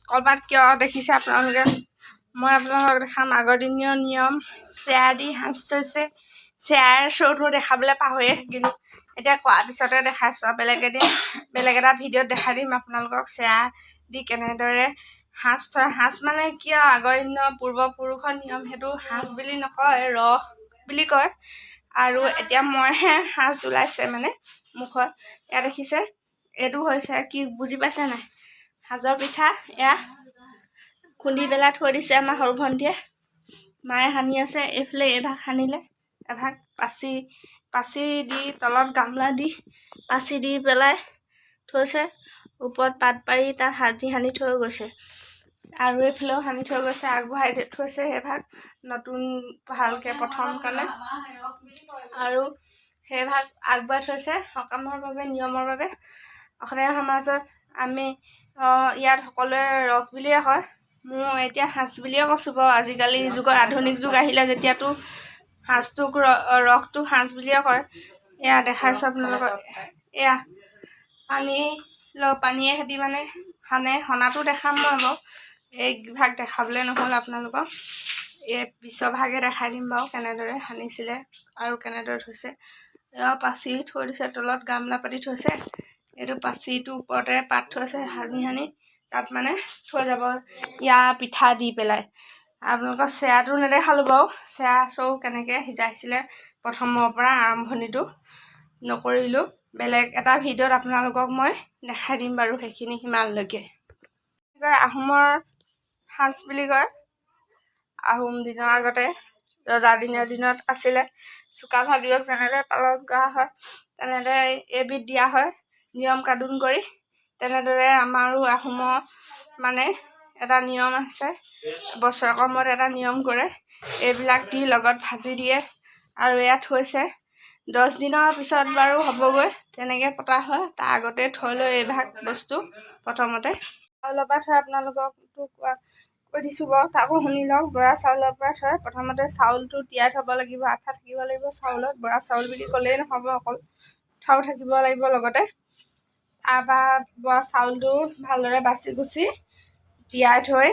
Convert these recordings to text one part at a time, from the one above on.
কলপাত কিয় দেখিছে আপোনালোকে মই আপোনালোকক দেখাম আগৰদিনীয় নিয়ম চেয়াৰ দি সাজ থৈছে চেয়াৰ শ্ব'টো দেখাবলৈ পাহৰিয়ে থাকিলোঁ এতিয়া কোৱাৰ পিছতে দেখাইছোঁ বেলেগ এটা ভিডিঅ'ত দেখাই দিম আপোনালোকক চেয়াৰ দি কেনেদৰে সাজ থয় সাজ মানে কিয় আগৰ দিনৰ পূৰ্বপুৰুষৰ নিয়ম সেইটো সাজ বুলি নকয় ৰস বুলি কয় আৰু এতিয়া মইহে সাজ ওলাইছে মানে মুখত এয়া দেখিছে এইটো হৈছে কি বুজি পাইছে নাই সাজৰ পিঠা এয়া খুন্দি পেলাই থৈ দিছে আমাৰ সৰু ভণ্টিয়ে মায়ে সানি আছে এইফালে এভাগ সানিলে এভাগ পাচি দি তলত গামলা দি পাচি দি পেলাই থৈছে ওপৰত পাত পাৰি তাত হালধি সানি থৈ গৈছে আৰু এইফালেও সানি থৈ গৈছে আগবঢ়াই থৈছে সেইভাগ নতুন ভালকৈ প্ৰথম কাৰণে আৰু সেইভাগ আগবঢ়াই থৈছে সকামৰ বাবে নিয়মৰ বাবে অসমীয়া সমাজত আমি ইয়াত সকলোৱে ৰস বুলিয়ে কয় মোৰ এতিয়া সাজ বুলিয়ে কৈছোঁ বাৰু আজিকালি যুগত আধুনিক যুগ আহিলে যেতিয়াতো সাজটোক ৰসটো সাজ বুলিয়ে কয় এয়া দেখাইছোঁ আপোনালোকক এয়া পানীয়ে খেতি মানে সনাটো দেখাম মই বাৰু এইভাগ দেখাবলৈ নহ'ল আপোনালোকক এই পিছৰ ভাগে দেখাই দিম বাৰু কেনেদৰে সানিছিলে আৰু কেনেদৰে থৈছে এয়া পাচি থৈ দিছে তলত গামলা পাতি থৈছে এইটো পাচিটো ওপৰতে পাত থৈছে সানি তাত মানে থৈ যাব ইয়াৰ পিঠা দি পেলাই আপোনালোকৰ চেয়াটো নেদেখালোঁ বাৰু চেয়া চৌ কেনেকৈ সিজাইছিলে প্ৰথমৰ পৰা আৰম্ভণিটো নকৰিলোঁ বেলেগ এটা ভিডিঅ'ত আপোনালোকক মই দেখাই দিম বাৰু সেইখিনি সিমানলৈকে আহোমৰ সাজ বুলি কয় আহোম দিনৰ আগতে ৰজাদিনীয়া দিনত আছিলে চুকা ভাগিয়ক যেনেদৰে পালন কৰা হয় তেনেদৰে এবিধ দিয়া হয় নিয়ম কানুন কৰি তেনেদৰে আমাৰো আহোমৰ মানে এটা নিয়ম আছে বছৰেকৰ মূৰত এটা নিয়ম কৰে এইবিলাক দি লগত ভাজি দিয়ে আৰু ইয়াত থৈছে 10 দিনৰ পিছত বাৰু হ'বগৈ তেনেকৈ পতা হয় তাৰ আগতে থৈ লৈ এইভাগ বস্তু প্ৰথমতে চাউলৰ পৰা থৈ আপোনালোককতো কৈ দিছোঁ বাৰু তাকো শুনি লওক বৰা চাউলৰ পৰা থৈ প্ৰথমতে চাউলটো তিয়াই থ'ব লাগিব আঠা থাকিব লাগিব চাউলত বৰা চাউল বুলি ক'লেই নহ'ব অকল আঠাও থাকিব লাগিব লগতে তাৰপৰা বৰা চাউলটো ভালদৰে বাচি কুচি তিয়াই থৈ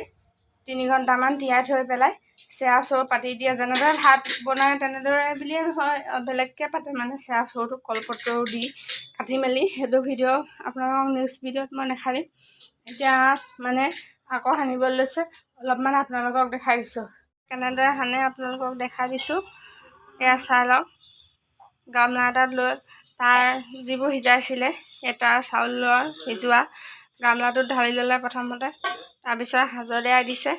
3 ঘণ্টামান তিয়াই থৈ পেলাই চেয়া চৌ পাতি দিয়ে যেনেদৰে ভাত বনায় তেনেদৰে বুলিয়ে নহয় বেলেগকৈ পাতে মানে চেয়া চৌটো কলপত্ৰও দি কাটি মেলি সেইটো ভিডিঅ' আপোনালোকক নেক্সট ভিডিঅ'ত মই দেখাই দিম এতিয়া মানে আকৌ সানিবলৈ লৈছে অলপমান আপোনালোকক দেখাই দিছোঁ কেনেদৰে সানে আপোনালোকক দেখাই দিছোঁ এয়া চাই লওক গামলা এটাত লৈ তাৰ যিবোৰ সিজাইছিলে এটা চাউলৰ সিজোৱা গামলাটোত ঢালি ল'লে প্ৰথমতে তাৰপিছত সাজত দিয়াই দিছে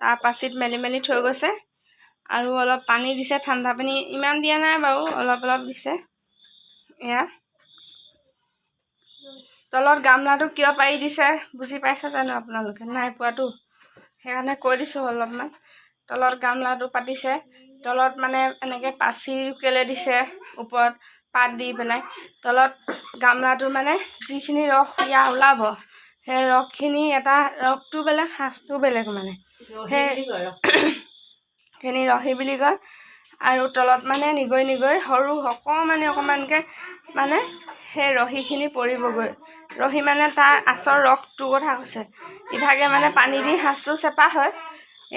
তাৰ পাচিত মেলি থৈ গৈছে আৰু অলপ পানী দিছে ঠাণ্ডা পানী ইমান দিয়া নাই বাৰু অলপ দিছে এয়া তলত গামলাটো কিয় পাৰি দিছে বুজি পাইছে জানো আপোনালোকে নাই পোৱাটো সেইকাৰণে কৈ দিছোঁ অলপমান তলত গামলাটো পাতিছে তলত মানে এনেকৈ পাচি কেলে দিছে ওপৰত পাত দি পেলাই তলত গামলাটো মানে যিখিনি ৰস ইয়াৰ ওলাব সেই ৰসখিনি এটা ৰসটো বেলেগ সাজটো বেলেগ মানে সেইখিনি ৰহি বুলি কয় আৰু তলত মানে নিগৈ সৰু অকণমানকৈ মানে সেই ৰহিখিনি পৰিবগৈ ৰহি মানে তাৰ আচল ৰসটোৰ কথা কৈছে ইভাগে মানে পানী দি সাজটো চেপা হয়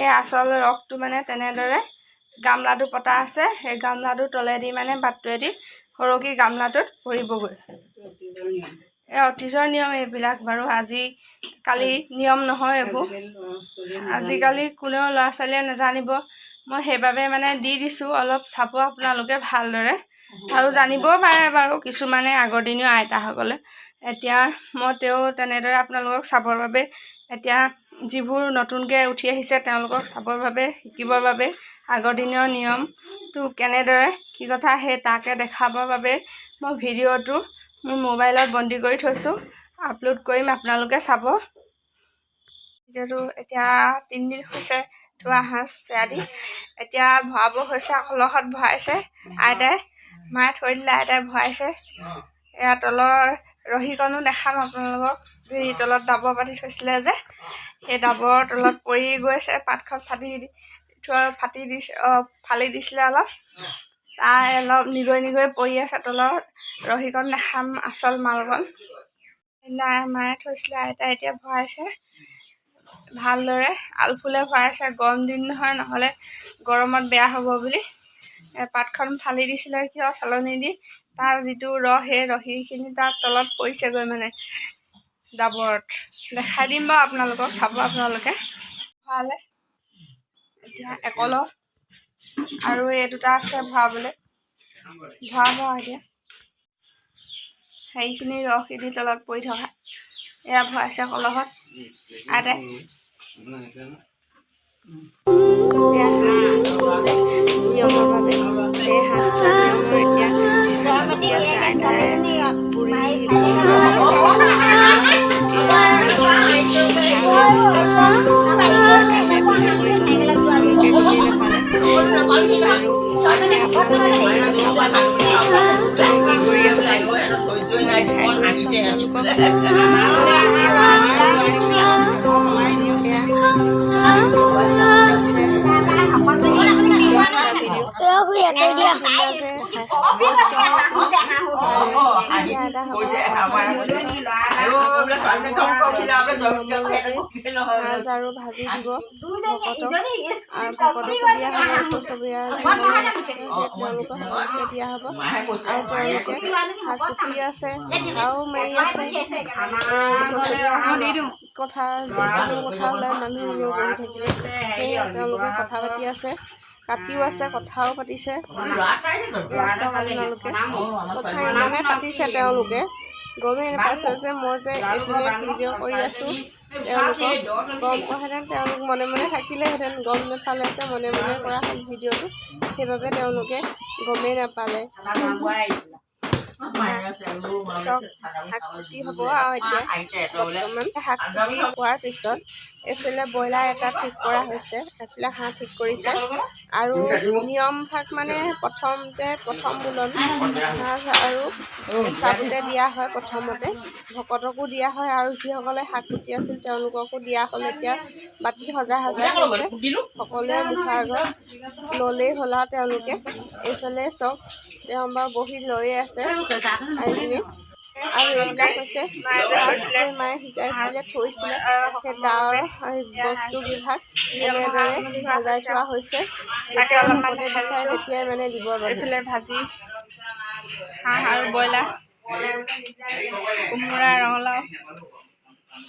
এই আচল ৰসটো মানে তেনেদৰে গামলাটো পতা আছে সেই গামলাটোৰ তলেদি মানে বাটটোৱেদি সৰকি গামলাটোত পৰিবগৈ অতীজৰ নিয়ম এইবিলাক বাৰু আজিকালি নিয়ম নহয় এইবোৰ আজিকালি কোনেও ল'ৰা ছোৱালীয়ে নাজানিব মই সেইবাবে মানে দি দিছোঁ অলপ চাব আপোনালোকে ভালদৰে আৰু জানিবও পাৰে বাৰু কিছুমানে আগৰ দিনীয় আইতাসকলে এতিয়া মই তেনেদৰে আপোনালোকক চাবৰ বাবে এতিয়া যিবোৰ নতুনকৈ উঠি আহিছে তেওঁলোকক চাবৰ বাবে শিকিবৰ বাবে আগৰ দিনৰ নিয়মটো কেনেদৰে কি কথা সেই তাকে দেখাবৰ বাবে মই ভিডিঅ'টো মোৰ মোবাইলত বন্দী কৰি থৈছোঁ আপলোড কৰিম আপোনালোকে চাব ভিডিঅ'টো এতিয়া 3 দিন হৈছে থোৱা সাজ চেয়া দি এতিয়া ভৰাব হৈছে কলহত ভৰাইছে আইতাই মায়ে থৈ দিলে আইতাই ভৰাইছে এয়া তলৰ ৰহিকণো দেখাম আপোনালোকক যি তলত ডাবৰ পাতি থৈছিলে যে সেই ডাবৰ তলত পৰি গৈছে পাতখন ফালি দিছিলে অলপ তাৰ অলপ নিগৈ পৰি আছে তলৰ ৰহিকণ দেখাম আচল মালকণ নাই মায়ে থৈছিলে, আইতা এতিয়া ভৰাইছে ভালদৰে আলফুলে ভৰাইছে। গৰম দিন নহয়, নহ'লে গৰমত বেয়া হ'ব বুলি পাতখন ফালি দিছিলে কিয় চালনী দি, তাৰ যিটো ৰস সেই ৰসিখিনি তাৰ তলত পৰিছেগৈ মানে ডাবৰত। দেখাই দিম বাৰু আপোনালোকক, চাব আপোনালোকে। ভৰালে এতিয়া একলহ আৰু এই দুটা আছে ভৰাবলৈ, ভৰাব এতিয়া সেইখিনি ৰসখিনি তলত পৰি থকা। এয়া ভৰাইছে কলহত আইতাই। এতিয়া সাঁজটো যে নিয়মৰ বাবে এই সাঁজটো নিয়মৰ এতিয়া পাতি আছে আইতাই পুৰি সাজ আৰু ভাজি দিব ভকতক, আৰু ভকতকো দিয়া হ'ব, ওচৰ চুবুৰীয়া তেওঁলোকক দিয়া হ'ব। আৰু তেওঁলোকে হাত কুটি আছে, কথাও মাৰি আছে, কথা যিকোনো কথা ওলাই মানুহ নিয়ম কৰি থাকিলে সেয়ে তেওঁলোকে কথা পাতি আছে, কাটিও আছে, কথাও পাতিছে। আপোনালোকে কথা ইমানে পাতিছে, তেওঁলোকে গমেই নাপাইছে যে মই যে এইপিনে ভিডিঅ' কৰি আছোঁ। তেওঁলোকক গম পোৱাহেঁতেন তেওঁলোক মনে মনে থাকিলেহেঁতেন, গম নাপালে যে মনে মনে কৰা হ'ল ভিডিঅ'টো, সেইবাবে তেওঁলোকে গমেই নাপালে। চব শাক কুটি হ'ব আৰু এতিয়া বৰ্তমান শাক কুটি হোৱাৰ পিছত এইফালে ব্ৰইলাৰ এটা ঠিক কৰা হৈছে, এইফালে হাঁহ ঠিক কৰিছে। আৰু নিয়ম ভাগ মানে প্ৰথম বুলন সাজ আৰু চাবুতে দিয়া হয়, প্ৰথমতে ভকতকো দিয়া হয়, আৰু যিসকলে শাক কুটি আছিল তেওঁলোককো দিয়া হ'ল। এতিয়া বাতি সজাই থৈছে, সকলোৱে মুখৰ আগত ল'লেই হ'ল আৰু তেওঁলোকে এইফালে চব তেওঁ বাৰু বহি লৈয়ে আছে এইখিনি। আৰু এইবিলাক হৈছে মায়ে সিজাইছিলে থৈছিলে, সেই তাৰ বস্তুবিলাক এনেদৰে সজাই থোৱা হৈছে। যেতিয়া ভকতে বিচাৰে তেতিয়াই মানে দিব বাবে। এইফালে ভাজি হাঁহ আৰু ব্ৰইলাৰ, কোমোৰা, ৰঙালাও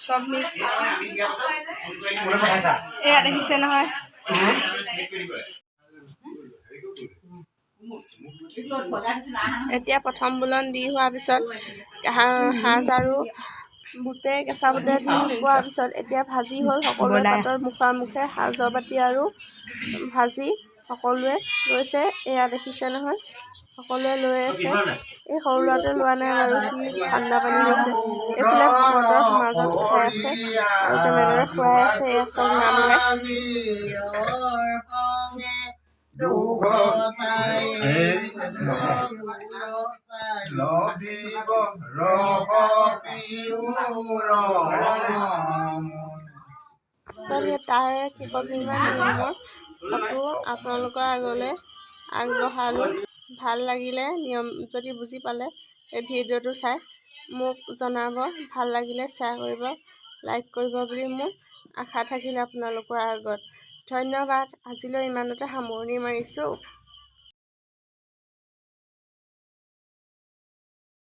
চব মিক্স। এয়া দেখিছে নহয়, এতিয়া প্ৰথম বুলন দি হোৱাৰ পিছত সাজ আৰু কেঁচা বুটে দি হোৱাৰ পিছত এতিয়া ভাজি হ'ল। সকলোৱে পাতৰ মুখে সাজৰ বাতি আৰু ভাজি সকলোৱে লৈছে। এয়া দেখিছে নহয়, সকলোৱে লৈ আছে। এই সৰু ল'ৰাটোৱে লোৱা নাই বাৰু, সি ঠাণ্ডা পানী লৈছে। এইফালে ভকতৰ মাজত খাই আছে আৰু তেনেদৰে খুৱাই আছে। এয়া চব নাম গায়। তাৰে কেইবাবিধমান নিয়মৰ ফটো আপোনালোকৰ আগলৈ আগবঢ়ালোঁ। ভাল লাগিলে, নিয়ম যদি বুজি পালে এই ভিডিঅ'টো চাই মোক জনাব। ভাল লাগিলে শ্বেয়াৰ কৰিব, লাইক কৰিব বুলি মোৰ আশা থাকিলে আপোনালোকৰ আগত। ধন্যবাদ। আজিলৈ ইমানতে সামৰণি মাৰিছোঁ।